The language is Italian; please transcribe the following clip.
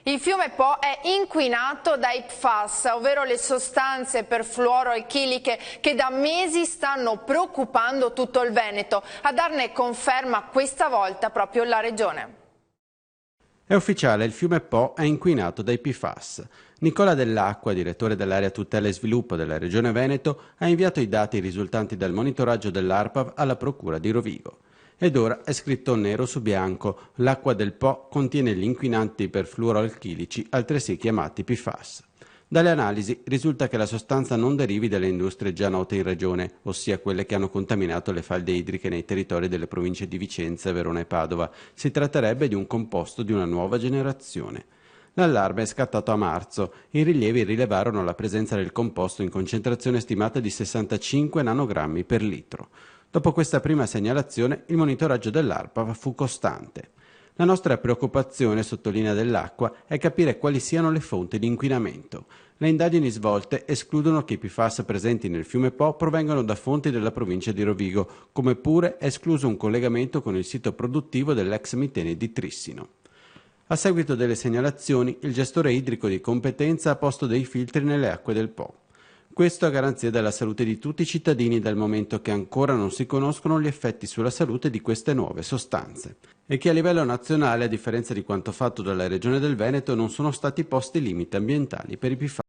Il fiume Po è inquinato dai PFAS, ovvero le sostanze perfluoroalchiliche che da mesi stanno preoccupando tutto il Veneto. A darne conferma questa volta proprio la Regione. È ufficiale, il fiume Po è inquinato dai PFAS. Nicola Dell'Acqua, direttore dell'area tutela e sviluppo della Regione Veneto, ha inviato i dati risultanti dal monitoraggio dell'ARPAV alla Procura di Rovigo. Ed ora è scritto nero su bianco: l'acqua del Po contiene gli inquinanti perfluoroalchilici, altresì chiamati PFAS. Dalle analisi risulta che la sostanza non derivi dalle industrie già note in regione, ossia quelle che hanno contaminato le falde idriche nei territori delle province di Vicenza, Verona e Padova. Si tratterebbe di un composto di una nuova generazione. L'allarme è scattato a marzo. I rilievi rilevarono la presenza del composto in concentrazione stimata di 65 nanogrammi per litro. Dopo questa prima segnalazione, il monitoraggio dell'ARPAV fu costante. La nostra preoccupazione, sottolinea Dell'Acqua, è capire quali siano le fonti di inquinamento. Le indagini svolte escludono che i PFAS presenti nel fiume Po provengano da fonti della provincia di Rovigo, come pure è escluso un collegamento con il sito produttivo dell'ex Miteni di Trissino. A seguito delle segnalazioni, il gestore idrico di competenza ha posto dei filtri nelle acque del Po. Questo a garanzia della salute di tutti i cittadini, dal momento che ancora non si conoscono gli effetti sulla salute di queste nuove sostanze e che a livello nazionale, a differenza di quanto fatto dalla Regione del Veneto, non sono stati posti limiti ambientali per i PFAS.